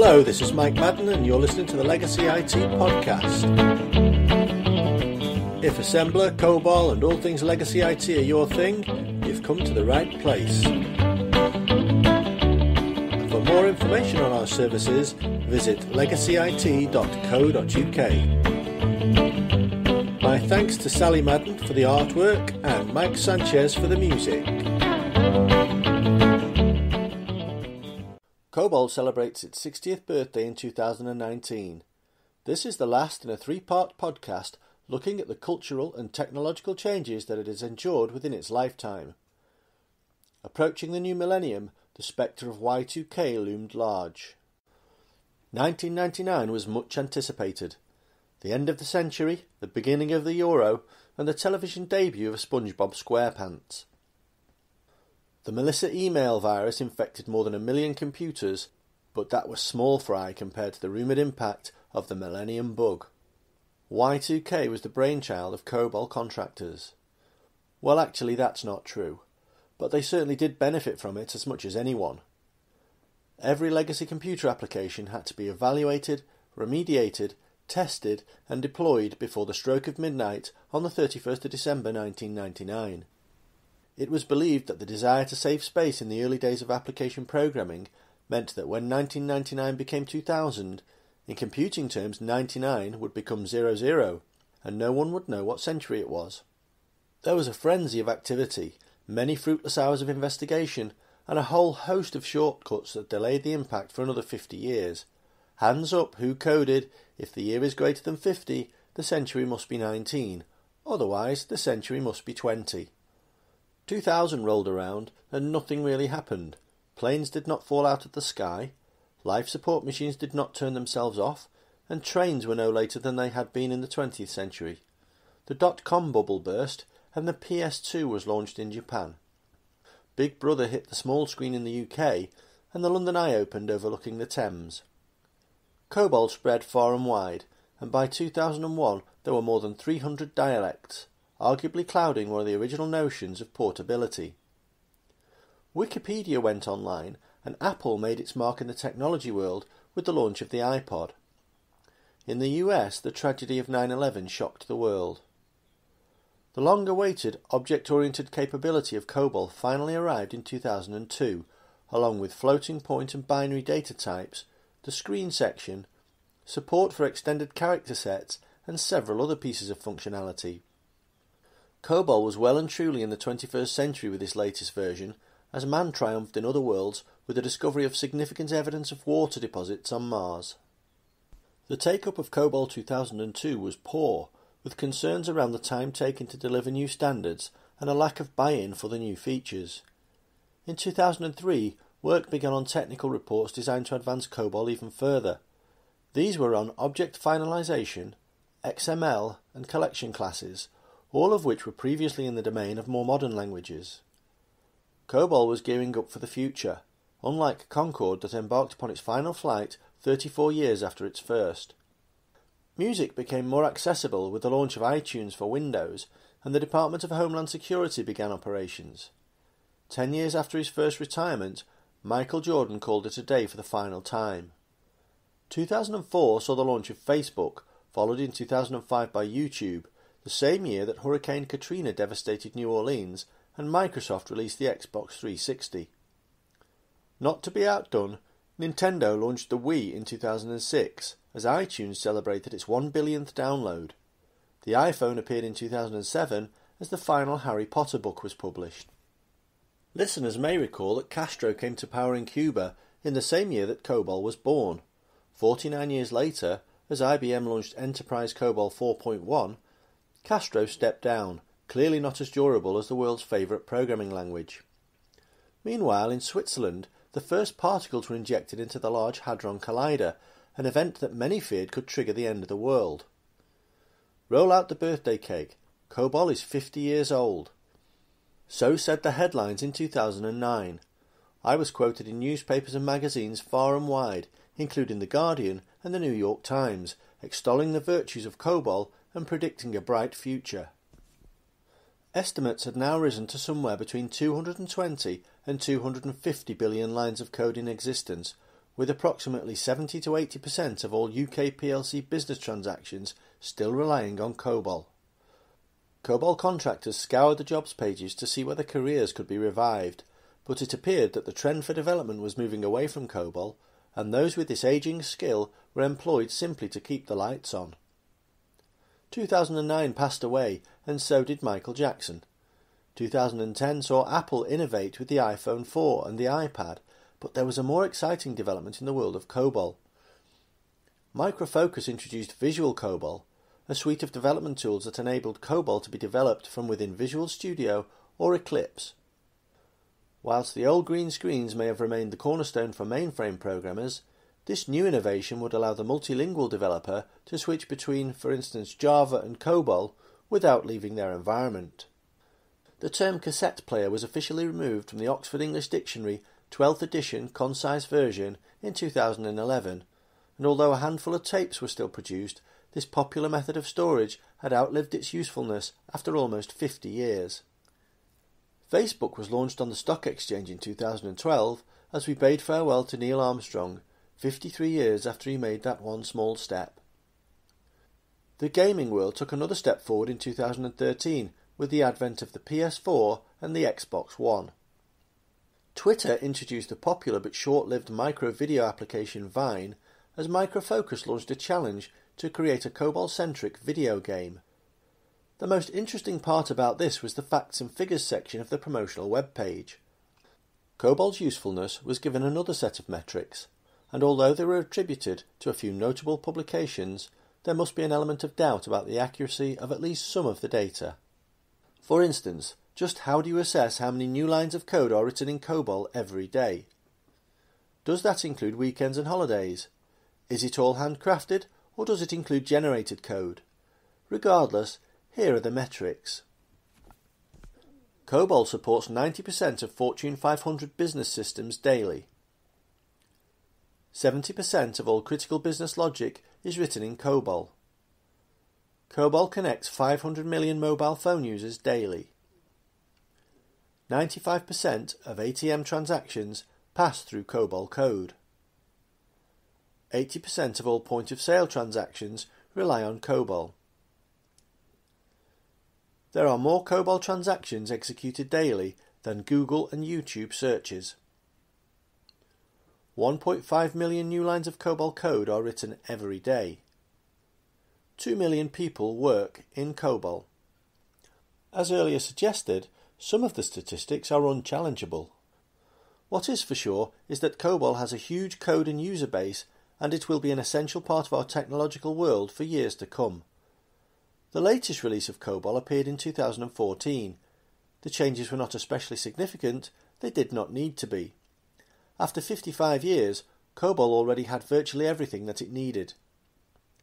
Hello, this is Mike Madden and you're listening to the Legacy IT podcast. If assembler, COBOL and all things Legacy IT are your thing, you've come to the right place. For more information on our services, visit legacyit.co.uk. My thanks to Sally Madden for the artwork and Mike Sanchez for the music. COBOL celebrates its 60th birthday in 2019. This is the last in a three-part podcast looking at the cultural and technological changes that it has endured within its lifetime. Approaching the new millennium, the spectre of Y2K loomed large. 1999 was much anticipated. The end of the century, the beginning of the Euro, and the television debut of SpongeBob SquarePants. The Melissa email virus infected more than 1 million computers, but that was small fry compared to the rumoured impact of the millennium bug. Y2K was the brainchild of COBOL contractors. Well, actually that's not true, but they certainly did benefit from it as much as anyone. Every legacy computer application had to be evaluated, remediated, tested and deployed before the stroke of midnight on the 31st of December 1999. It was believed that the desire to save space in the early days of application programming meant that when 1999 became 2000, in computing terms 99 would become 00, and no one would know what century it was. There was a frenzy of activity, many fruitless hours of investigation, and a whole host of shortcuts that delayed the impact for another 50 years. Hands up who coded, if the year is greater than 50, the century must be 19, otherwise the century must be 20. 2000 rolled around and nothing really happened. Planes did not fall out of the sky, life support machines did not turn themselves off, and trains were no later than they had been in the 20th century. The dot-com bubble burst and the PS2 was launched in Japan. Big Brother hit the small screen in the UK and the London Eye opened overlooking the Thames. COBOL spread far and wide, and by 2001 there were more than 300 dialects, arguably clouding one of the original notions of portability. Wikipedia went online, and Apple made its mark in the technology world with the launch of the iPod. In the US, the tragedy of 9/11 shocked the world. The long-awaited object-oriented capability of COBOL finally arrived in 2002, along with floating point and binary data types, the screen section, support for extended character sets, and several other pieces of functionality. COBOL was well and truly in the 21st century with this latest version, as man triumphed in other worlds with the discovery of significant evidence of water deposits on Mars. The take-up of COBOL 2002 was poor, with concerns around the time taken to deliver new standards and a lack of buy-in for the new features. In 2003, work began on technical reports designed to advance COBOL even further. These were on object finalization, XML and collection classes, all of which were previously in the domain of more modern languages. COBOL was gearing up for the future, unlike Concorde that embarked upon its final flight 34 years after its first. Music became more accessible with the launch of iTunes for Windows, and the Department of Homeland Security began operations. 10 years after his first retirement, Michael Jordan called it a day for the final time. 2004 saw the launch of Facebook, followed in 2005 by YouTube, the same year that Hurricane Katrina devastated New Orleans and Microsoft released the Xbox 360. Not to be outdone, Nintendo launched the Wii in 2006 as iTunes celebrated its 1 billionth download. The iPhone appeared in 2007 as the final Harry Potter book was published. Listeners may recall that Castro came to power in Cuba in the same year that COBOL was born. 49 years later, as IBM launched Enterprise COBOL 4.1, Castro stepped down, clearly not as durable as the world's favourite programming language. Meanwhile, in Switzerland, the first particles were injected into the Large Hadron Collider, an event that many feared could trigger the end of the world. Roll out the birthday cake. COBOL is 50 years old. So said the headlines in 2009. I was quoted in newspapers and magazines far and wide, including The Guardian and the New York Times, extolling the virtues of COBOL and predicting a bright future. Estimates had now risen to somewhere between 220 and 250 billion lines of code in existence, with approximately 70 to 80% of all UK PLC business transactions still relying on COBOL. COBOL contractors scoured the jobs pages to see whether careers could be revived, but it appeared that the trend for development was moving away from COBOL, and those with this ageing skill were employed simply to keep the lights on. 2009 passed away, and so did Michael Jackson. 2010 saw Apple innovate with the iPhone 4 and the iPad, but there was a more exciting development in the world of COBOL. Micro Focus introduced Visual COBOL, a suite of development tools that enabled COBOL to be developed from within Visual Studio or Eclipse. Whilst the old green screens may have remained the cornerstone for mainframe programmers, this new innovation would allow the multilingual developer to switch between, for instance, Java and COBOL without leaving their environment. The term cassette player was officially removed from the Oxford English Dictionary 12th edition concise version in 2011, and although a handful of tapes were still produced, this popular method of storage had outlived its usefulness after almost 50 years. Facebook was launched on the stock exchange in 2012 as we bade farewell to Neil Armstrong, 53 years after he made that one small step. The gaming world took another step forward in 2013 with the advent of the PS4 and the Xbox One. Twitter introduced the popular but short-lived micro-video application Vine, as Micro Focus launched a challenge to create a COBOL-centric video game. The most interesting part about this was the facts and figures section of the promotional web page. COBOL's usefulness was given another set of metrics, and although they were attributed to a few notable publications, there must be an element of doubt about the accuracy of at least some of the data. For instance, just how do you assess how many new lines of code are written in COBOL every day? Does that include weekends and holidays? Is it all handcrafted, or does it include generated code? Regardless, here are the metrics. COBOL supports 90% of Fortune 500 business systems daily. 70% of all critical business logic is written in COBOL. COBOL connects 500 million mobile phone users daily. 95% of ATM transactions pass through COBOL code. 80% of all point-of-sale transactions rely on COBOL. There are more COBOL transactions executed daily than Google and YouTube searches. 1.5 million new lines of COBOL code are written every day. 2 million people work in COBOL. As earlier suggested, some of the statistics are unchallengeable. What is for sure is that COBOL has a huge code and user base, and it will be an essential part of our technological world for years to come. The latest release of COBOL appeared in 2014. The changes were not especially significant, they did not need to be. After 55 years, COBOL already had virtually everything that it needed.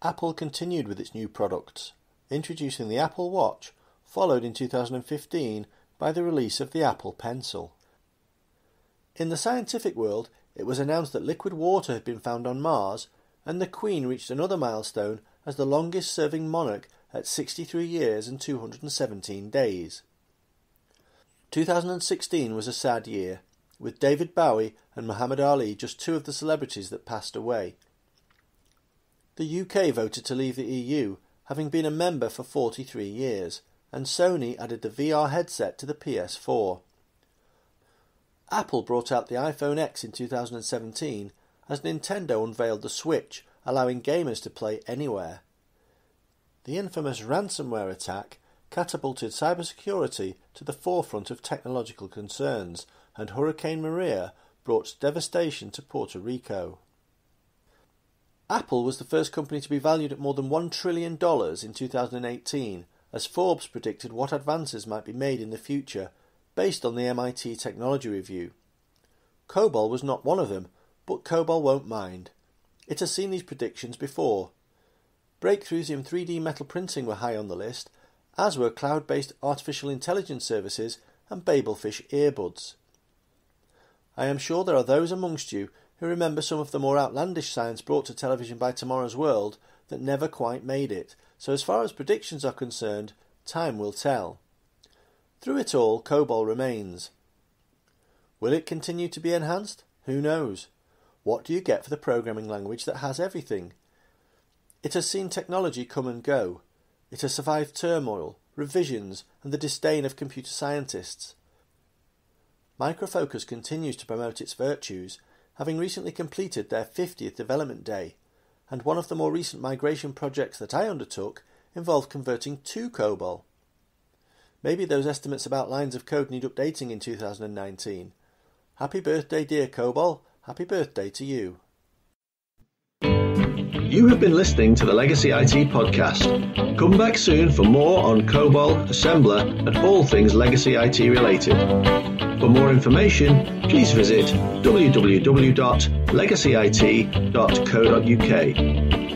Apple continued with its new products, introducing the Apple Watch, followed in 2015 by the release of the Apple Pencil. In the scientific world, it was announced that liquid water had been found on Mars, and the Queen reached another milestone as the longest-serving monarch at 63 years and 217 days. 2016 was a sad year, with David Bowie and Muhammad Ali just two of the celebrities that passed away. The UK voted to leave the EU, having been a member for 43 years, and Sony added the VR headset to the PS4. Apple brought out the iPhone X in 2017, as Nintendo unveiled the Switch, allowing gamers to play anywhere. The infamous ransomware attack catapulted cybersecurity to the forefront of technological concerns, and Hurricane Maria brought devastation to Puerto Rico. Apple was the first company to be valued at more than $1 trillion in 2018, as Forbes predicted what advances might be made in the future, based on the MIT Technology Review. COBOL was not one of them, but COBOL won't mind. It has seen these predictions before. Breakthroughs in 3D metal printing were high on the list, as were cloud-based artificial intelligence services and Babelfish earbuds. I am sure there are those amongst you who remember some of the more outlandish science brought to television by Tomorrow's World that never quite made it, so as far as predictions are concerned, time will tell. Through it all, COBOL remains. Will it continue to be enhanced? Who knows? what do you get for the programming language that has everything? It has seen technology come and go. It has survived turmoil, revisions, and the disdain of computer scientists. Micro Focus continues to promote its virtues, having recently completed their 50th development day, and one of the more recent migration projects that I undertook involved converting to COBOL. Maybe those estimates about lines of code need updating in 2019. Happy birthday, dear COBOL. Happy birthday to you. You have been listening to the Legacy IT podcast. Come back soon for more on COBOL, Assembler, and all things Legacy IT related. For more information, please visit www.legacyit.co.uk.